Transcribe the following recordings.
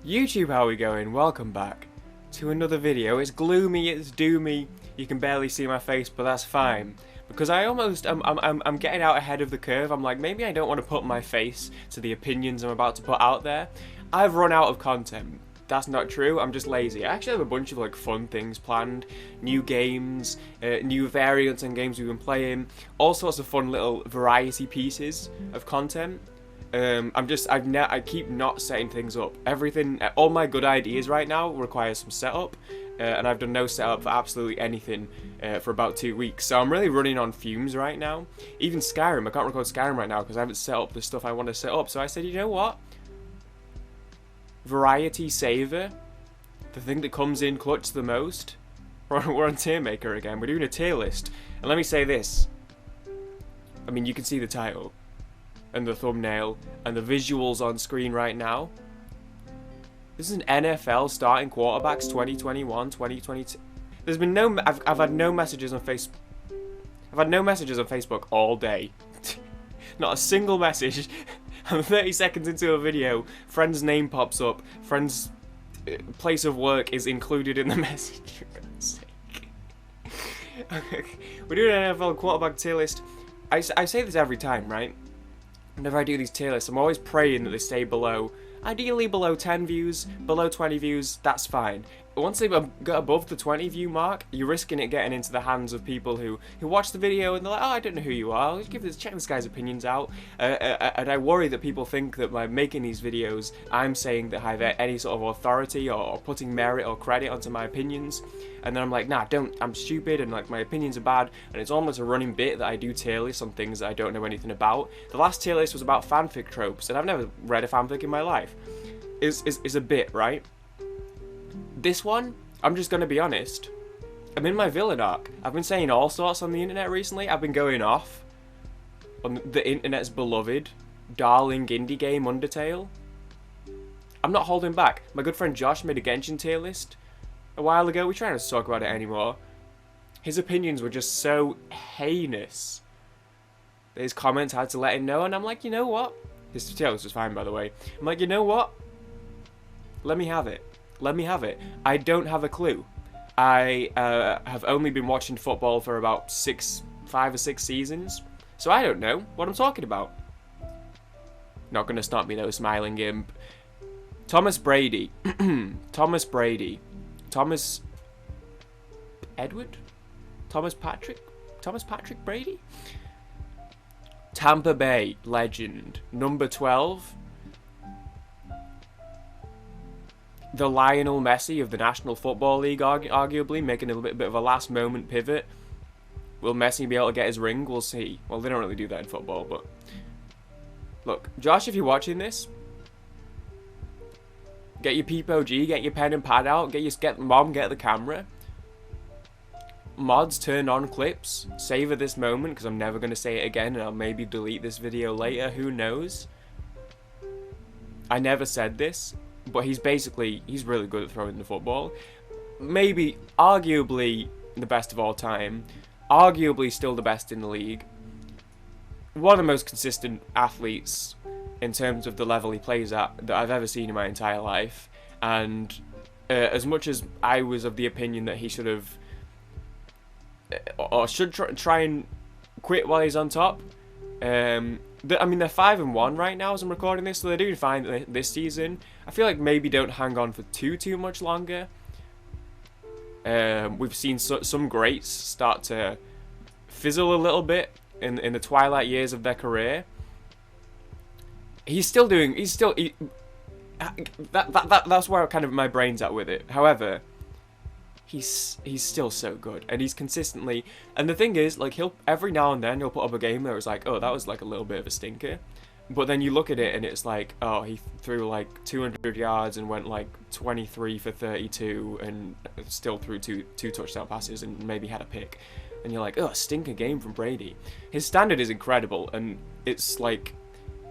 YouTube, how are we going? Welcome back to another video. It's gloomy, it's doomy. You can barely see my face, but that's fine. Because I'm getting out ahead of the curve. I'm like, maybe I don't want to put my face to the opinions I'm about to put out there. I've run out of content. That's not true, I'm just lazy. I actually have a bunch of like fun things planned. New games, new variants on games we've been playing. All sorts of fun little variety pieces of content. I keep not setting things up. All my good ideas right now require some setup, and I've done no setup for absolutely anything for about 2 weeks. So I'm really running on fumes right now. Even Skyrim, I can't record Skyrim right now because I haven't set up the stuff I want to set up. So I said, you know what? Variety saver, the thing that comes in clutch the most. We're on Tiermaker again. We're doing a tier list, and let me say this. I mean, you can see the title and the thumbnail and the visuals on screen right now. This is an NFL starting quarterbacks 2021, 2022. There's been no. I've had no messages on Facebook. I've had no messages on Facebook all day. Not a single message. I'm 30 seconds into a video. Friend's name pops up. Friend's place of work is included in the message. For God's sake. We're doing an NFL quarterback tier list. I say this every time, right? Whenever I do these tier lists, I'm always praying that they stay below. Ideally below 10 views, below 20 views, that's fine. But once they get above the 20 view mark, you're risking it getting into the hands of people who watch the video and they're like, oh, I don't know who you are, check this guy's opinions out. And I worry that people think that by making these videos, I'm saying that I have any sort of authority or putting merit or credit onto my opinions. And then I'm like, nah, I'm stupid and like my opinions are bad. And it's almost a running bit that I do tier lists on things that I don't know anything about. The last tier list was about fanfic tropes, and I've never read a fanfic in my life. Is a bit, right? This one, I'm just gonna be honest. I'm in my villain arc. I've been saying all sorts on the internet recently. I've been going off on the internet's beloved, darling indie game Undertale. I'm not holding back. My good friend Josh made a Genshin tier list a while ago. We try not to talk about it anymore. His opinions were just so heinous that his comments had to let him know, and I'm like, you know what? His tier list was fine, by the way. I'm like, you know what? Let me have it. Let me have it. I don't have a clue. I have only been watching football for about 5 or 6 seasons, so I don't know what I'm talking about. Not gonna stop me though, smiling imp. Thomas Brady. Thomas Brady. Thomas Edward? Thomas Patrick Brady? Tampa Bay legend. Number 12. The Lionel Messi of the National Football League, arguably, making a bit of a last moment pivot. Will Messi be able to get his ring? We'll see. Well, they don't really do that in football, but look, Josh, if you're watching this, get your Peepo G, get your pen and pad out, get mom, get the camera. Mods, turn on clips, savor this moment, because I'm never going to say it again, and I'll maybe delete this video later, who knows. I never said this, but he's really good at throwing the football. Maybe, arguably, the best of all time. Arguably still the best in the league. One of the most consistent athletes in terms of the level he plays at that I've ever seen in my entire life. And as much as I was of the opinion that he should have or should try and quit while he's on top. I mean, they're 5-1 right now as I'm recording this, so they're doing fine this season. I feel like maybe don't hang on for too much longer. We've seen some greats start to fizzle a little bit in the twilight years of their career. That's where kind of my brain's at with it. However, he's still so good, and he's consistently, and the thing is, like, every now and then he'll put up a game where it's like, oh, that was like a little bit of a stinker, but then you look at it and it's like, oh, he threw like 200 yards and went like 23 for 32 and still threw two touchdown passes and maybe had a pick, and you're like, oh, stinker game from Brady. His standard is incredible, and it's like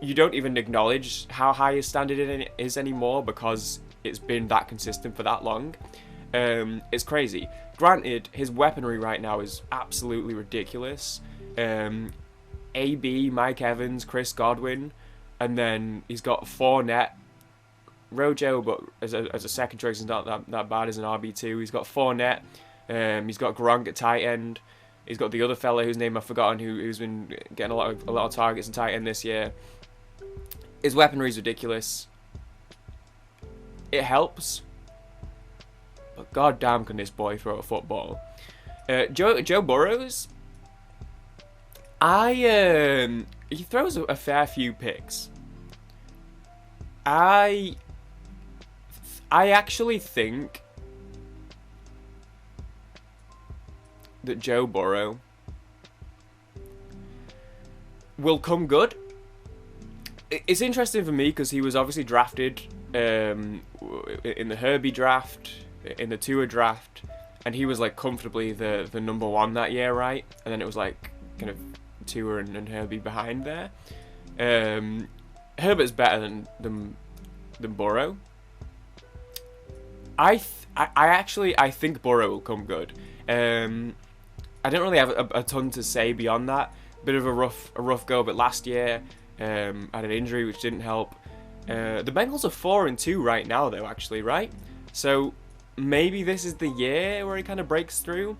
you don't even acknowledge how high his standard is anymore because it's been that consistent for that long. It's crazy. Granted, his weaponry right now is absolutely ridiculous. AB, Mike Evans, Chris Godwin, and then he's got Fournette, Rojo, but as a second choice, he's not that bad as an RB2. He's got Fournette. He's got Gronk at tight end. He's got the other fella whose name I've forgotten, who's been getting a lot of targets in tight end this year. His weaponry is ridiculous. It helps, but goddamn, can this boy throw a football? Joe Burrows. He throws a fair few picks. I actually think that Joe Burrow will come good. It's interesting for me because he was obviously drafted in the Herbie draft, in the Tua draft, and he was like comfortably the number one that year, right? And then it was like kind of Tua and Herbie behind there. Herbert's better than Burrow. I think Burrow will come good. I don't really have a ton to say beyond that. Bit of a rough go, but last year had an injury which didn't help. The Bengals are 4-2 right now, though. Actually, right? So maybe this is the year where he kind of breaks through.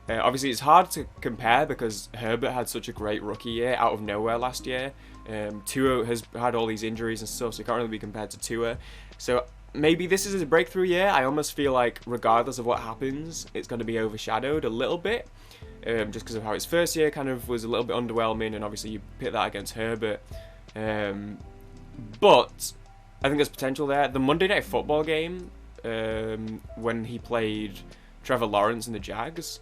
Obviously, it's hard to compare because Herbert had such a great rookie year out of nowhere last year. Tua has had all these injuries and stuff, so he can't really be compared to Tua. So maybe this is his breakthrough year. I almost feel like regardless of what happens, it's going to be overshadowed a little bit. Just because of how his first year kind of was a little bit underwhelming, and obviously you pit that against Herbert. But I think there's potential there. The Monday Night Football game, when he played Trevor Lawrence and the Jags,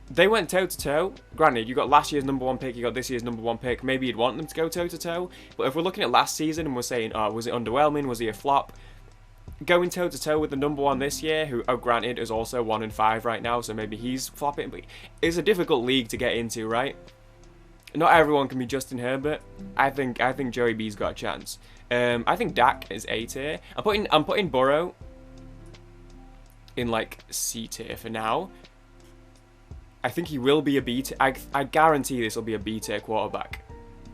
they went toe-to-toe. Granted, you got last year's number one pick, you got this year's number one pick. Maybe you'd want them to go toe-to-toe. But if we're looking at last season and we're saying, oh, was it underwhelming? Was he a flop? Going toe-to-toe with the number one this year, who, oh, granted, is also 1-5 right now, so maybe he's flopping. But it's a difficult league to get into, right? Not everyone can be Justin Herbert. I think Joey B's got a chance. I think Dak is A tier. I'm putting Burrow in like C tier for now. I think he will be a B tier. I guarantee this will be a B tier quarterback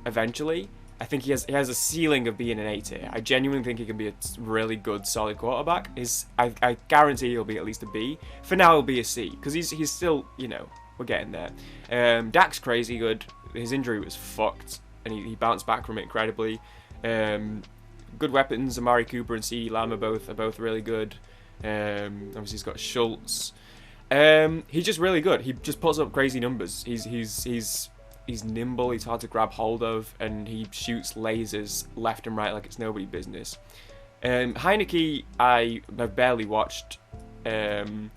eventually. I think he has a ceiling of being an A tier. I genuinely think he can be a really good, solid quarterback. I guarantee he'll be at least a B. For now, he'll be a C because he's still, you know, we're getting there. Dak's crazy good. His injury was fucked, and he bounced back from it incredibly. Good weapons. Amari Cooper and CeeDee Lamb are both really good. Obviously, he's got Schultz. He's just really good. He just puts up crazy numbers. He's nimble, he's hard to grab hold of, and he shoots lasers left and right like it's nobody's business. Heineke, I have barely watched. He's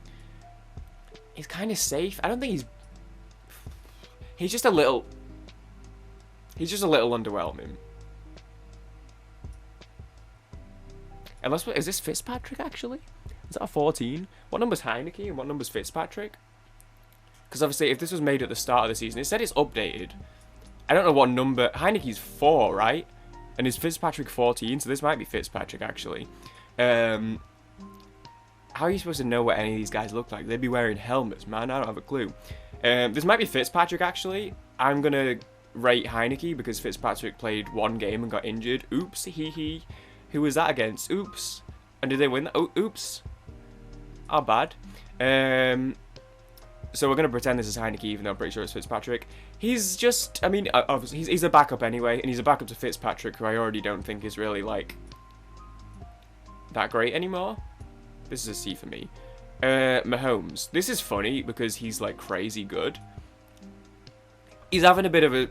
kind of safe. I don't think he's just a little underwhelming. Unless, is this Fitzpatrick actually? Is that a 14? What number's Heineke and what number's Fitzpatrick? Because obviously, if this was made at the start of the season, it said it's updated. I don't know what number. Heineke's 4, right? And is Fitzpatrick 14? So this might be Fitzpatrick, actually. How are you supposed to know what any of these guys look like? They'd be wearing helmets, man. I don't have a clue. This might be Fitzpatrick, actually. I'm going to rate Heineke because Fitzpatrick played one game and got injured. Oops, hee. Who was that against? Oops. And did they win that? Oh, oops. How bad. So we're going to pretend this is Heineke, even though I'm pretty sure it's Fitzpatrick. He's just, I mean, obviously, he's a backup anyway, and he's a backup to Fitzpatrick, who I already don't think is really, like, that great anymore. This is a C for me. Mahomes. This is funny, because he's, like, crazy good. He's having a bit of a...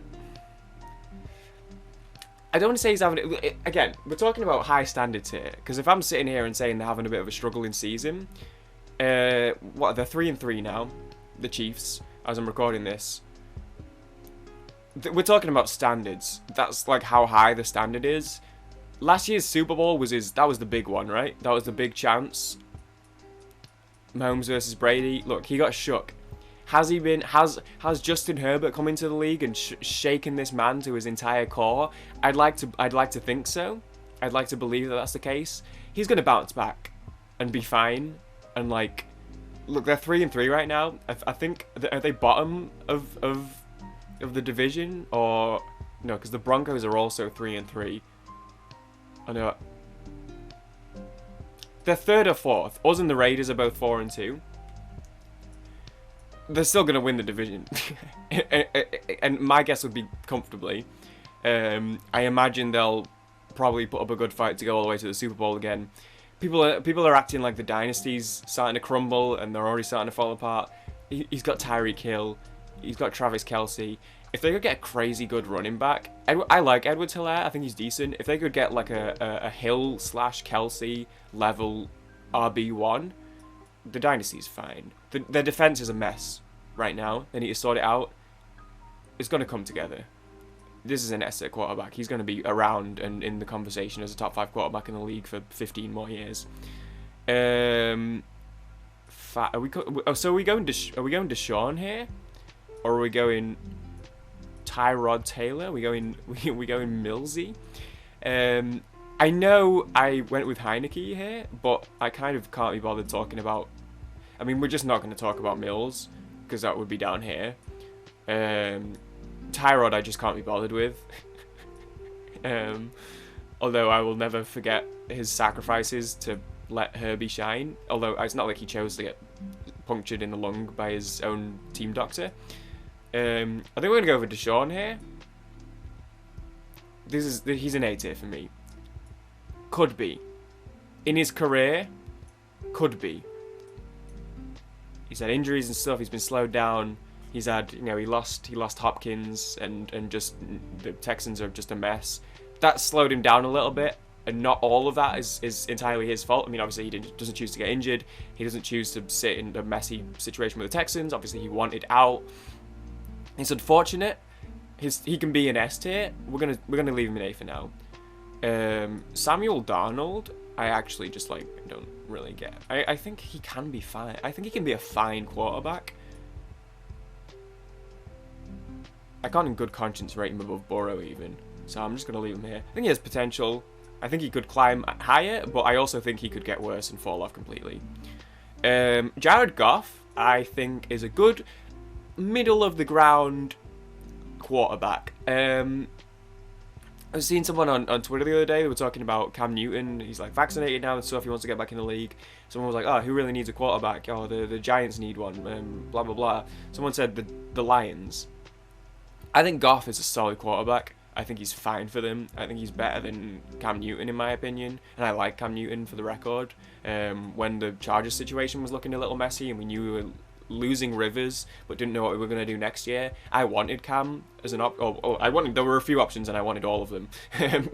I don't want to say he's having... Again, we're talking about high standards here, because if I'm sitting here and saying they're having a bit of a struggling season... they're 3-3 now, the Chiefs, as I'm recording this. We're talking about standards. That's like how high the standard is. Last year's Super Bowl was that was the big one, right? That was the big chance. Mahomes versus Brady. Look, he got shook. Has Justin Herbert come into the league and shaken this man to his entire core? I'd like to think so. I'd like to believe that that's the case. He's gonna bounce back and be fine. And like, look, they're 3-3 right now. I think are they bottom of the division, or no? Because the Broncos are also 3-3. I know. they're 3rd or 4th. Us and the Raiders are both 4-2. They're still going to win the division. And my guess would be comfortably. I imagine they'll probably put up a good fight to go all the way to the Super Bowl again. People are acting like the dynasty's starting to crumble and they're already starting to fall apart. He's got Tyreek Hill. He's got Travis Kelce. If they could get a crazy good running back, I like Edwards-Helaire. I think he's decent. If they could get like a Hill/Kelce level RB1, the dynasty's fine. Their defense is a mess right now. They need to sort it out. It's going to come together. This is an S quarterback. He's going to be around and in the conversation as a top 5 quarterback in the league for 15 more years. Are we going Deshaun here, or are we going Tyrod Taylor? Are we going Millsy? I know I went with Heineke here, but I kind of can't be bothered talking about. I mean, we're just not going to talk about Mills because that would be down here. Tyrod I just can't be bothered with. Although I will never forget his sacrifices to let Herbie shine. Although it's not like he chose to get punctured in the lung by his own team doctor. I think we're going to go for Deshaun here. He's an A tier for me. Could be. In his career, could be. He's had injuries and stuff. He's been slowed down. He's had, he lost Hopkins, and just the Texans are just a mess. That slowed him down a little bit, and not all of that is entirely his fault. I mean, obviously he doesn't choose to get injured. He doesn't choose to sit in a messy situation with the Texans. Obviously he wanted out. It's unfortunate. He can be an S tier. We're gonna leave him an A for now. Samuel Darnold, I actually just don't really get. I think he can be fine. I think he can be a fine quarterback. I can't in good conscience rate him above Burrow even, so I'm just going to leave him here. I think he has potential. I think he could climb higher, but I also think he could get worse and fall off completely. Jared Goff, I think, is a good middle-of-the-ground quarterback. I was seeing someone on Twitter the other day, they were talking about Cam Newton. He's vaccinated now and stuff, he wants to get back in the league. Someone was like, oh, who really needs a quarterback? Oh, the Giants need one, blah, blah, blah. Someone said the Lions. I think Goff is a solid quarterback. I think he's fine for them. I think he's better than Cam Newton in my opinion. And I like Cam Newton for the record. When the Chargers situation was looking a little messy and we knew we were losing Rivers but didn't know what we were going to do next year, I wanted Cam as an there were a few options and I wanted all of them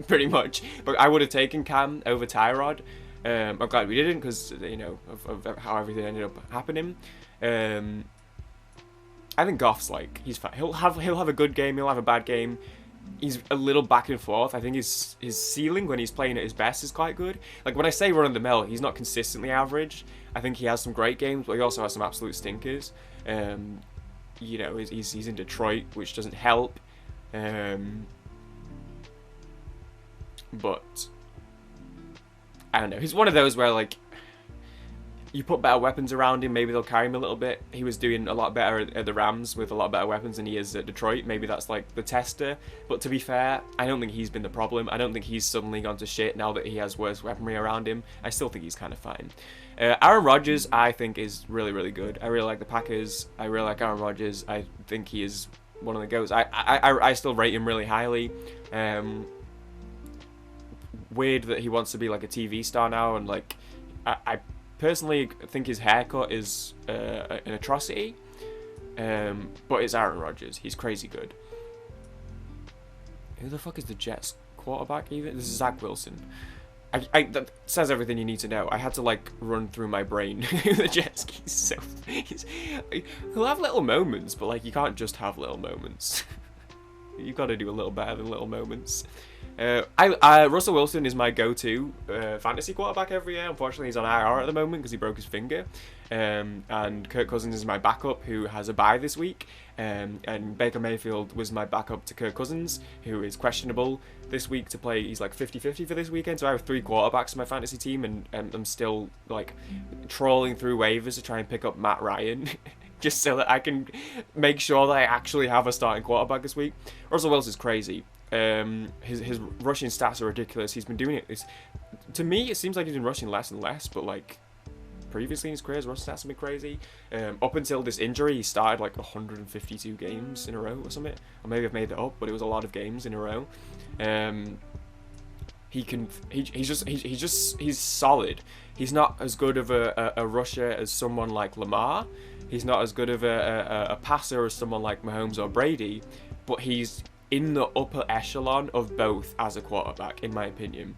pretty much. But I would have taken Cam over Tyrod. I'm glad we didn't because, of how everything ended up happening. I think Goff's he's fine. He'll have a good game. He'll have a bad game. He's a little back and forth. I think his ceiling when he's playing at his best is quite good. When I say run of the mill, he's not consistently average. I think he has some great games, but he also has some absolute stinkers. He's in Detroit, which doesn't help. But I don't know. He's one of those where you put better weapons around him, maybe they'll carry him a little bit. He was doing a lot better at the Rams with a lot better weapons than he is at Detroit. Maybe that's the tester. But to be fair, I don't think he's been the problem. I don't think he's suddenly gone to shit now that he has worse weaponry around him. I still think he's kind of fine. Aaron Rodgers, I think, is really, really good. I really like the Packers. I really like Aaron Rodgers. I think he is one of the GOATs. I still rate him really highly. Weird that he wants to be a TV star now, and I personally think his haircut is an atrocity, but it's Aaron Rodgers. He's crazy good. Who the fuck is the Jets quarterback even? This is Zach Wilson. That says everything you need to know. I had to run through my brain. The Jets, he'll have little moments, but you can't just have little moments. You've got to do a little better than little moments. Russell Wilson is my go-to fantasy quarterback every year. Unfortunately, he's on IR at the moment because he broke his finger. And Kirk Cousins is my backup, who has a bye this week. And Baker Mayfield was my backup to Kirk Cousins, who is questionable this week to play. He's 50-50 for this weekend. So I have 3 quarterbacks in my fantasy team, and I'm still trawling through waivers to try and pick up Matt Ryan. Just so that I can make sure that I actually have a starting quarterback this week. Russell Wilson's crazy. His rushing stats are ridiculous. He's been doing it. to me, it seems like he's been rushing less and less, but like previously in his career, his rush stats have been crazy. Up until this injury, he started like 152 games in a row or something. Or maybe I've made that up, but it was a lot of games in a row. He's solid. He's not as good of a rusher as someone like Lamar. He's not as good of a passer as someone like Mahomes or Brady, but he's in the upper echelon of both as a quarterback, in my opinion.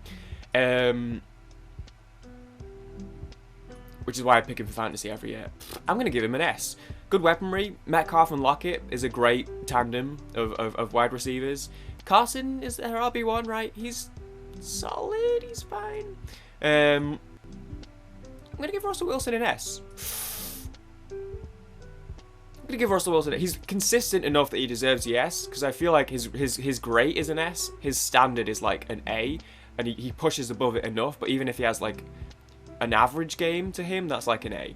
Which is why I pick him for fantasy every year. I'm going to give him an S. Good weaponry. Metcalf and Lockett is a great tandem of wide receivers. Carson is their RB1, right? He's solid. He's fine. I'm going to give Russell Wilson an S. I'm going to give Russell Wilson a... He's consistent enough that he deserves the S, because I feel like his great is an S. His standard is like an A, and he pushes above it enough, but even if he has like an average game to him, that's like an A.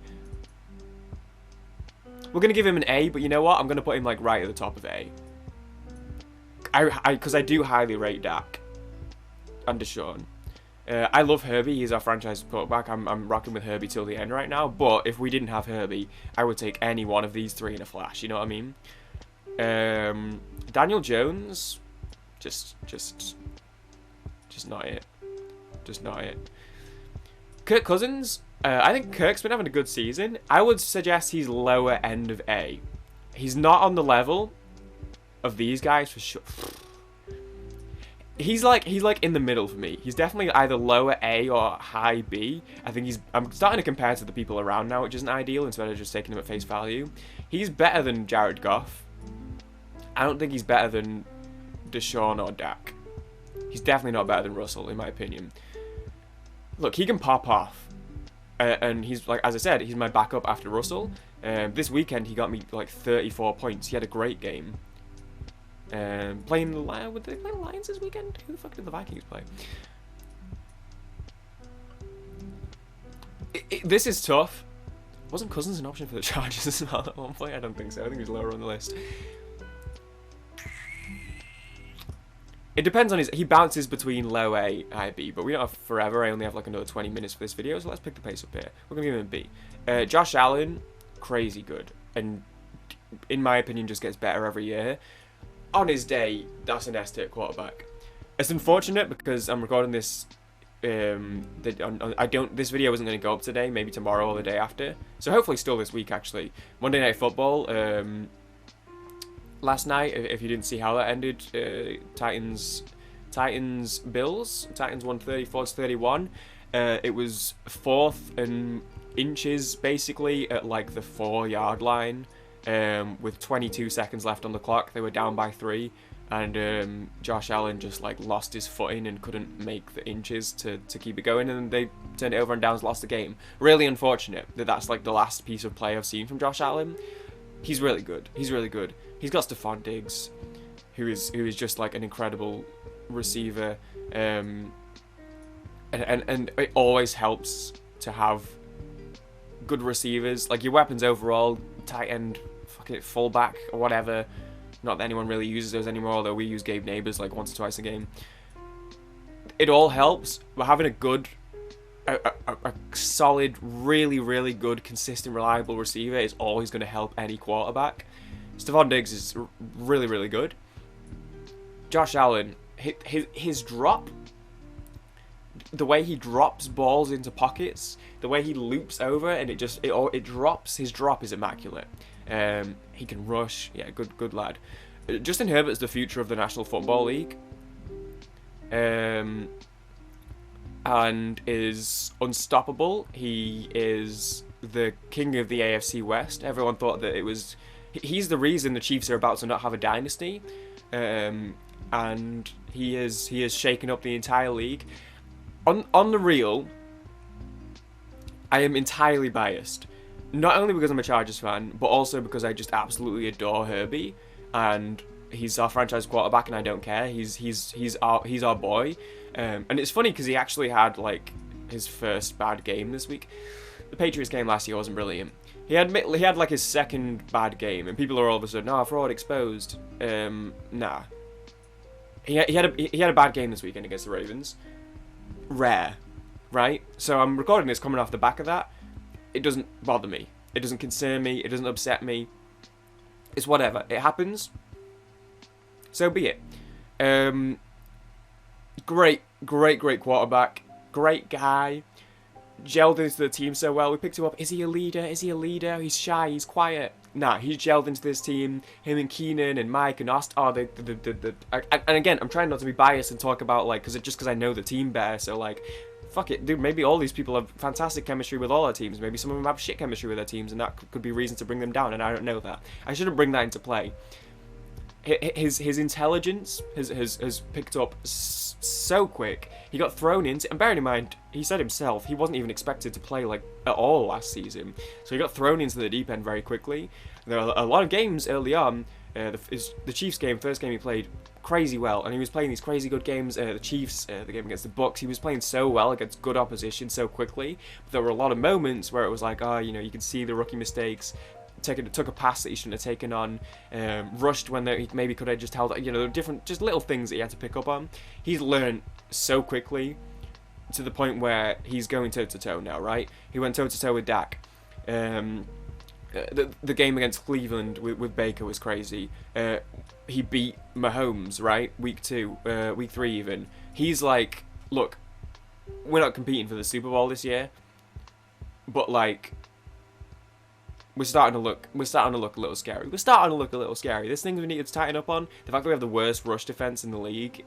We're going to give him an A, but you know what? I'm going to put him like right at the top of A. Because I do highly rate Dak and Deshaun. I love Herbie. He's our franchise quarterback. I'm rocking with Herbie till the end right now. But if we didn't have Herbie, I would take any one of these three in a flash. You know what I mean? Daniel Jones, just not it. Just not it. Kirk Cousins, I think Kirk's been having a good season. I would suggest he's lower end of A. He's not on the level of these guys for sure. He's like in the middle for me. He's definitely either lower A or high B. I think I'm starting to compare to the people around now, which isn't ideal, instead of just taking him at face value. He's better than Jared Goff. I don't think he's better than Deshaun or Dak. He's definitely not better than Russell, in my opinion. Look, he can pop off. And he's, like, as I said, he's my backup after Russell. This weekend, he got me, like, 34 points. He had a great game. Playing the Lions. Did they play the Lions this weekend? Who the fuck did the Vikings play? This is tough. Wasn't Cousins an option for the Chargers as well at one point? I don't think so. I think he was lower on the list. It depends on he bounces between low A, high B, but we don't have forever. I only have like another 20 minutes for this video, so let's pick the pace up here. We're going to give him a B. Josh Allen, crazy good. And in my opinion, just gets better every year. On his day, that's an S-tier quarterback. It's unfortunate because I'm recording this. This video isn't going to go up today. Maybe tomorrow or the day after. So hopefully still this week actually. Monday Night Football. Last night, if you didn't see how that ended, Titans Bills. Titans won 34-31. It was 4th and inches basically at like the 4-yard line. With 22 seconds left on the clock, they were down by 3, and Josh Allen just like lost his footing and couldn't make the inches to keep it going, and they turned it over and downs, lost the game. Really unfortunate that that's like the last piece of play I've seen from Josh Allen. He's really good. He's really good. He's got Stephon Diggs, who is just like an incredible receiver, and it always helps to have good receivers. Like your weapons overall, tight end, fucking fullback or whatever. Not that anyone really uses those anymore, although we use Gabe Neighbors like once or twice a game. It all helps. But having a good, a solid, really, really good, consistent, reliable receiver is always going to help any quarterback. Stephon Diggs is really, really good. Josh Allen, his drop, the way he drops balls into pockets, the way he loops over and it drops, his drop is immaculate. He can rush, yeah, good lad. Justin Herbert's the future of the National Football League, and is unstoppable. He is the king of the AFC West. Everyone thought that he's the reason the Chiefs are about to not have a dynasty, and he is shaken up the entire league. On the real, I am entirely biased. Not only because I'm a Chargers fan, but also because I just absolutely adore Herbie, and he's our franchise quarterback, and I don't care. He's our boy, and it's funny because he actually had like his first bad game this week. The Patriots game last year wasn't brilliant. He had like his second bad game, and people are all of a sudden, "Oh, fraud exposed." Nah. He had a bad game this weekend against the Ravens. Rare. right? So I'm recording this coming off the back of that. It doesn't bother me. It doesn't concern me. It doesn't upset me. It's whatever. It happens. So be it. Great quarterback. Great guy. Gelled into the team so well. We picked him up. Is he a leader? Is he a leader? He's shy. He's quiet. Nah, he's gelled into this team. Him and Keenan and Mike and Ost. Oh, and again, I'm trying not to be biased and talk about, like, because I know the team better. So, like, fuck it, dude. Maybe all these people have fantastic chemistry with all our teams. Maybe some of them have shit chemistry with their teams, and that could be reason to bring them down. And I don't know that. I shouldn't bring that into play. His intelligence has picked up so quick. He got thrown into, and bearing in mind, he said himself he wasn't even expected to play like at all last season. So he got thrown into the deep end very quickly. There were a lot of games early on. The Chiefs game, first game he played crazy well, and he was playing these crazy good games. The Chiefs, the game against the Bucks, he was playing so well against good opposition so quickly. But there were a lot of moments where it was like, you could see the rookie mistakes. Took a pass that he shouldn't have taken on, rushed when he maybe could have just held, different, just little things that he had to pick up on. He's learned so quickly to the point where he's going toe-to-toe now, right? He went toe-to-toe with Dak. The game against Cleveland with Baker was crazy. He beat Mahomes, right? Week 2, week 3 even. He's like, look, we're not competing for the Super Bowl this year, but like, we're starting to look a little scary. There's things we need to tighten up on. The fact that we have the worst rush defense in the league.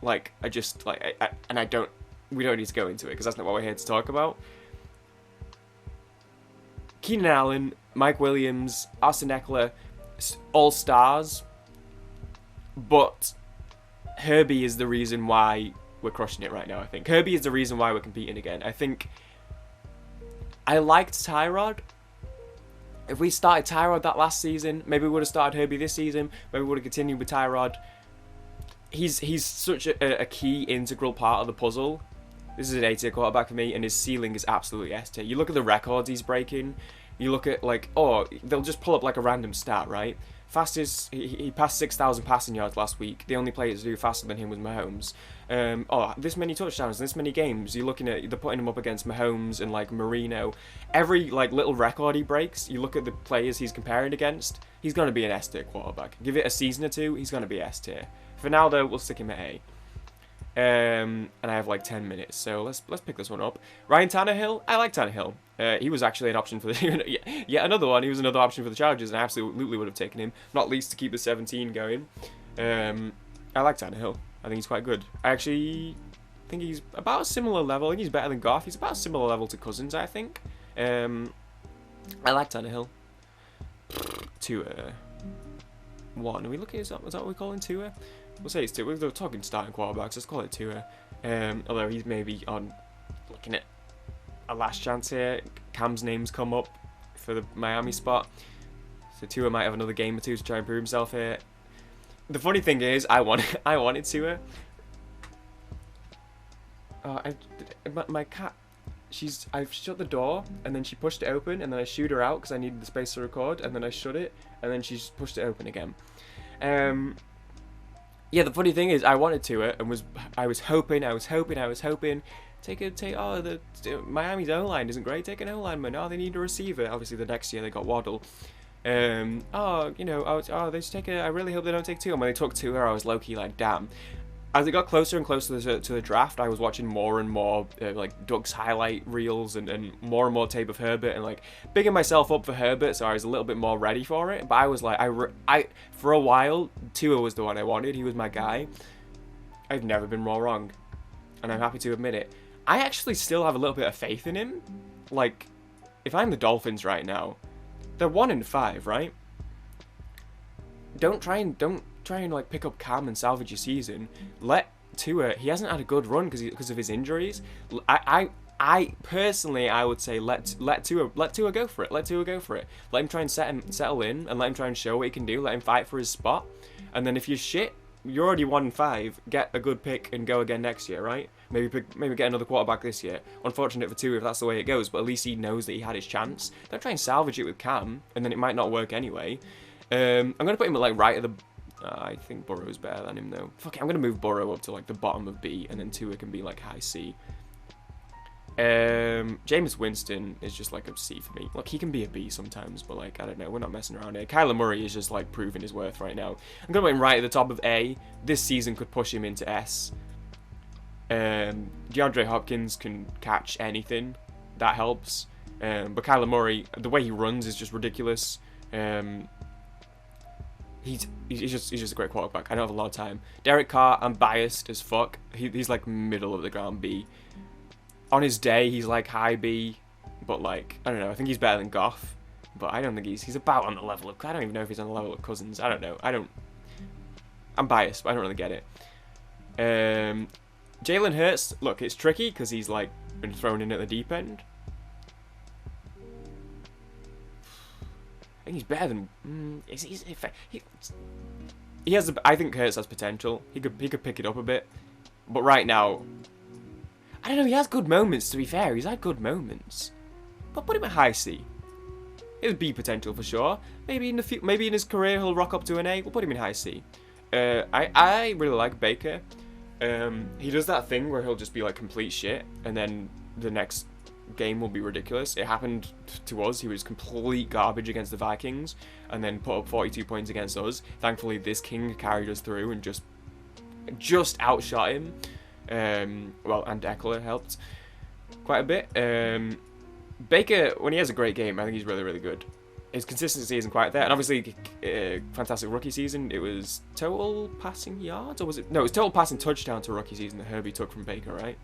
Like, we don't need to go into it because that's not what we're here to talk about. Keenan Allen, Mike Williams, Austin Eckler, all stars. But Herbie is the reason why we're crushing it right now, I think. Herbie is the reason why we're competing again. I think I liked Tyrod. If we started Tyrod that last season, maybe we would have started Herbie this season. Maybe we would have continued with Tyrod. He's such a key, integral part of the puzzle. This is an A-tier quarterback for me, and his ceiling is absolutely S-tier. You look at the records he's breaking. You look at, like, they'll just pull up, like, a random stat, right? Fastest, he passed 6,000 passing yards last week. The only player to do faster than him was Mahomes. This many touchdowns, this many games. You're looking at, they're putting him up against Mahomes and, like, Marino. Every, like, little record he breaks, you look at the players he's comparing against, he's going to be an S-tier quarterback. Give it a season or two, he's going to be S-tier. For now, though, we'll stick him at A. And I have like 10 minutes, so let's pick this one up. Ryan Tannehill, I like Tannehill. He was actually an option for the yet another one. He was another option for the Chargers, and I absolutely would have taken him, not least to keep the 17 going. I like Tannehill. I think he's quite good. I actually think he's about a similar level. I think he's better than Goff. He's about a similar level to Cousins, I think. I like Tannehill. Tua. 1. Are we looking at that? Is that what we're calling Tua? We'll say it's Tua. We're talking starting quarterbacks. Let's call it Tua. Although he's maybe on looking at a last chance here. Cam's name's come up for the Miami spot. So Tua might have another game or two to try and prove himself here. The funny thing is, I wanted Tua. My cat, I've shut the door, and then she pushed it open, and then I shooed her out because I needed the space to record, and then I shut it, and then she pushed it open again. Yeah, the funny thing is, I wanted Tua, and I was hoping. Miami's O-line isn't great. Take an O-lineman. Oh, they need a receiver. Obviously, the next year they got Waddle. I really hope they don't take Tua. And when they took Tua, I was low-key like, damn. As it got closer and closer to the draft, I was watching more and more like Doug's highlight reels and more tape of Herbert and like bigging myself up for Herbert, so I was a little bit more ready for it. But I was like, for a while, Tua was the one I wanted. He was my guy. I've never been more wrong, and I'm happy to admit it. I actually still have a little bit of faith in him. Like, if I'm the Dolphins right now, they're 1-5, right? Don't try and like pick up Cam and salvage your season. Let Tua. He hasn't had a good run because of his injuries. I personally, I would say let Tua go for it. Let Tua go for it. Let him try and settle in, and let him try and show what he can do. Let him fight for his spot. And then if you're shit, you're already 1-5. Get a good pick and go again next year, right? Maybe get another quarterback this year. Unfortunate for Tua if that's the way it goes, but at least he knows that he had his chance. Don't try and salvage it with Cam, and then it might not work anyway. I'm gonna put him like right at the. I think Burrow's better than him though. Fuck it, I'm gonna move Burrow up to like the bottom of B, and then Tua can be like high C. Jameis Winston is just like a C for me. Look, he can be a B sometimes, but like, I don't know, we're not messing around here. Kyler Murray is just like proving his worth right now. I'm gonna put him right at the top of A. This season could push him into S. DeAndre Hopkins can catch anything. That helps. But Kyler Murray, the way he runs is just ridiculous. He's just a great quarterback. I don't have a lot of time. Derek Carr, I'm biased as fuck. He's like middle of the ground B. On his day, he's like high B, but like, I don't know, I think he's better than Goff, but I don't think he's about on the level of, I don't even know if he's on the level of Cousins, I don't know, I'm biased, but I don't really get it. Jalen Hurts, look, it's tricky, because he's like, been thrown in at the deep end. I think he's better than, he has, I think Hurts has potential, he could pick it up a bit, but right now, I don't know, he has good moments, to be fair. He's had good moments. But put him at high C. It would be potential for sure. Maybe in his career he'll rock up to an A. We'll put him in high C. I really like Baker. He does that thing where he'll just be like complete shit, and then the next game will be ridiculous. It happened to us. He was complete garbage against the Vikings, and then put up 42 points against us. Thankfully, this king carried us through and just outshot him. Well, and Eckler helped quite a bit. Baker, when he has a great game, I think he's really, really good. His consistency isn't quite there, and obviously, fantastic rookie season. It was total passing yards, or was it? No, it was total passing touchdown to rookie season that Herbie took from Baker, right?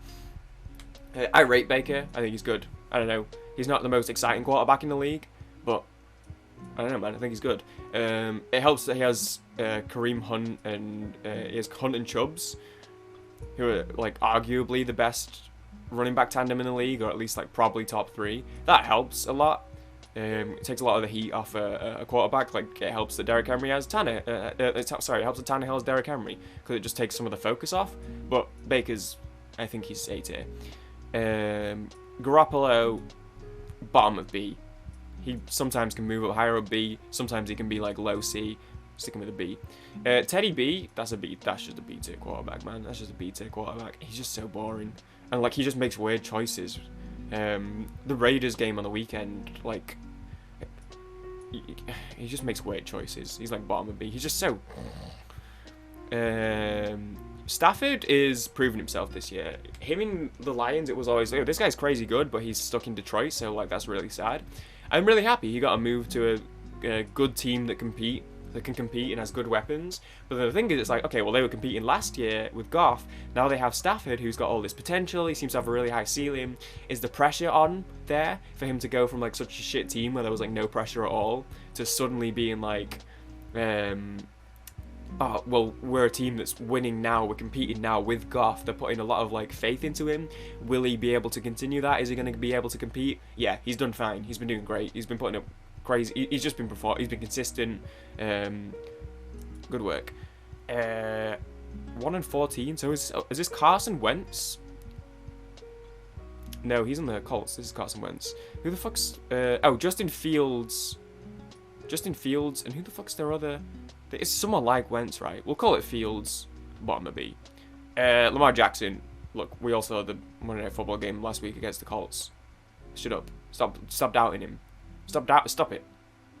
I rate Baker. I think he's good. I don't know. He's not the most exciting quarterback in the league, but I don't know, man. I think he's good. It helps that he has Kareem Hunt and he has Hunt and Chubbs, who are like arguably the best running back tandem in the league, or at least like probably top 3. That helps a lot. It takes a lot of the heat off a quarterback. Like, it helps that Derrick Henry has it helps that Tannehill has Derrick Henry, because it just takes some of the focus off. But Baker's, I think he's A tier. Garoppolo, bottom of B. He sometimes can move up higher up B. Sometimes he can be like low C. Sticking with a B. Teddy B, that's a B. That's just a B tier quarterback, man. That's just a B tier quarterback. He's just so boring, and like he just makes weird choices. The Raiders game on the weekend, like he just makes weird choices. He's like bottom of B. He's just so. Stafford is proving himself this year. Him in the Lions, it was always, oh, this guy's crazy good, but he's stuck in Detroit, so like that's really sad. I'm really happy he got a move to a good team that can compete and has good weapons. But the thing is, it's like, okay, well, they were competing last year with Goff. Now they have Stafford, who's got all this potential. He seems to have a really high ceiling. Is the pressure on there for him to go from like such a shit team where there was like no pressure at all to suddenly being like, oh, well, we're a team that's winning now, we're competing now with Goff. They're putting a lot of like faith into him. Will he be able to continue that? Is he going to be able to compete? Yeah, he's done fine. He's been doing great. He's been putting up crazy. He's just been he's been consistent. Good work. 1-14. So is this Carson Wentz? No, he's on the Colts. This is Carson Wentz. Who the fuck's oh, Justin Fields. Justin Fields, and who the fuck's their other? It's someone like Wentz, right? We'll call it Fields. Bottom of B. Lamar Jackson. Look, we all saw the Monday Night Football game last week against the Colts. Shut up. Stop doubting him. Stop it.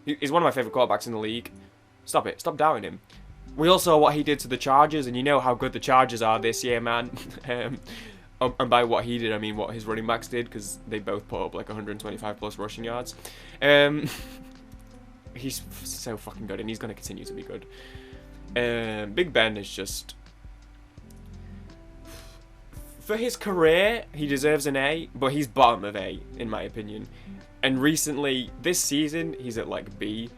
He's one of my favourite quarterbacks in the league. Stop it. Stop doubting him. We all saw what he did to the Chargers, and you know how good the Chargers are this year, man. And by what he did, I mean what his running backs did, because they both put up like 125 plus rushing yards. He's so fucking good, and he's going to continue to be good. Big Ben is just... For his career, he deserves an A, but he's bottom of A, in my opinion. And recently, this season, he's at like B.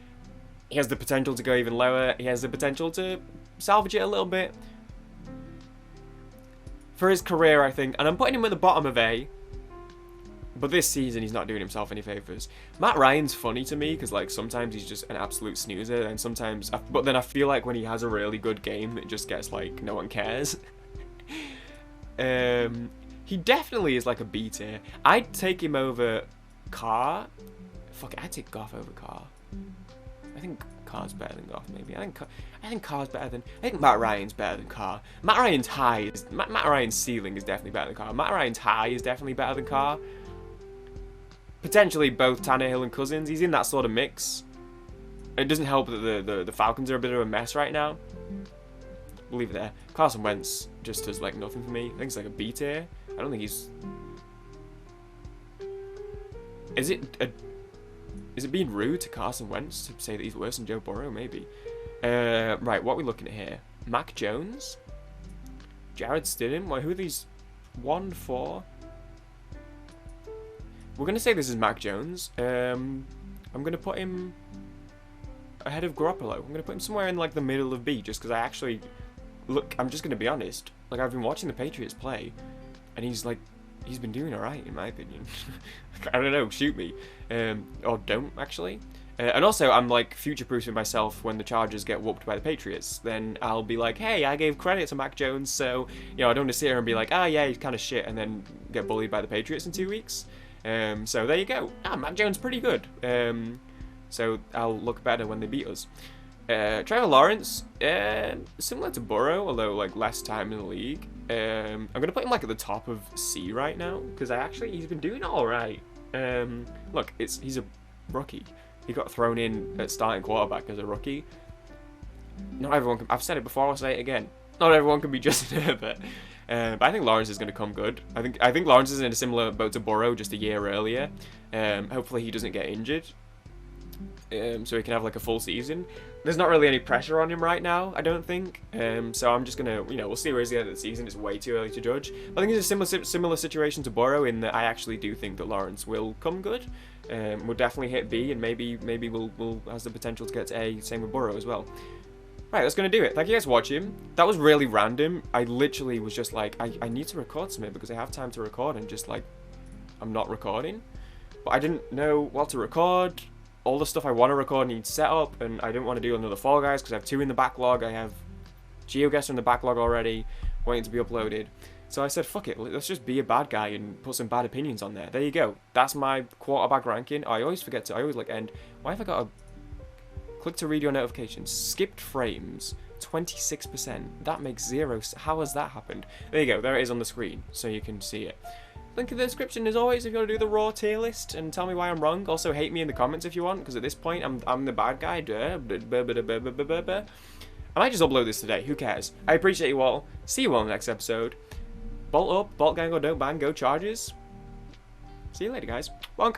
He has the potential to go even lower. He has the potential to salvage it a little bit. For his career, I think, and I'm putting him at the bottom of A, but this season, he's not doing himself any favours. Matt Ryan's funny to me, because like sometimes he's just an absolute snoozer, and sometimes, but then I feel like when he has a really good game, it just gets like, no one cares. He definitely is like a B tier. I'd take him over Carr. Fuck it, I'd take Goff over Carr. I think Carr's better than Goff, maybe. I think Carr's better than... I think Matt Ryan's better than Carr. Matt Ryan's high is... Matt Ryan's ceiling is definitely better than Carr. Matt Ryan's high is definitely better than Carr. Potentially both Tannehill and Cousins. He's in that sort of mix. It doesn't help that the Falcons are a bit of a mess right now. We'll leave it there. Carson Wentz just does, like, nothing for me. I think it's like a B tier. I don't think he's... Is it being rude to Carson Wentz to say that he's worse than Joe Burrow? Maybe. Right, what are we looking at here? Mac Jones? Jared Stidham? Wait, who are these? 1, 4? We're going to say this is Mac Jones. I'm going to put him ahead of Garoppolo. I'm going to put him somewhere in, like, the middle of B, just because I actually... Look, I'm just going to be honest. Like, I've been watching the Patriots play, and he's been doing alright, in my opinion. I don't know, shoot me. Or don't, actually. And also, I'm, like, future-proofing myself when the Chargers get whooped by the Patriots. Then I'll be like, hey, I gave credit to Mac Jones, so, you know, I don't want to sit here and be like, ah, yeah, he's kind of shit, and then get bullied by the Patriots in 2 weeks. So there you go. Mac Jones pretty good. So I'll look better when they beat us. Trevor Lawrence, similar to Burrow, although, like, less time in the league. I'm going to put him, like, at the top of C right now, because he's been doing alright. Look, he's a rookie. He got thrown in at starting quarterback as a rookie. Not everyone can... I've said it before, I'll say it again. Not everyone can be Justin Herbert. But I think Lawrence is going to come good. I think Lawrence is in a similar boat to Burrow just a year earlier. Hopefully he doesn't get injured. So he can have, like, a full season. There's not really any pressure on him right now, I don't think. So I'm just going to, you know, we'll see where he's at the end of the season. It's way too early to judge. I think it's a similar situation to Burrow in that I actually do think that Lawrence will come good. We'll definitely hit B, and maybe we'll has the potential to get to A. Same with Burrow as well. Right, that's going to do it. Thank you guys for watching. That was really random. I literally was just like, I need to record something because I have time to record, and just, like, I'm not recording. But I didn't know what to record. All the stuff I want to record needs set up, and I didn't want to do another Fall Guys because I have 2 in the backlog. I have GeoGuessr in the backlog already, waiting to be uploaded. So I said, fuck it, let's just be a bad guy and put some bad opinions on there. There you go. That's my quarterback ranking. I always forget to, like, end. Why have I got a... Click to read your notifications. Skipped frames, 26%. That makes 0. How has that happened? There you go. There it is on the screen, so you can see it. Link in the description as always if you want to do the raw tier list and tell me why I'm wrong. Also hate me in the comments if you want, because at this point I'm the bad guy. I might just upload this today. Who cares? I appreciate you all. See you all in the next episode. Bolt up, bolt gang or don't bang, go Chargers. See you later, guys. Bonk.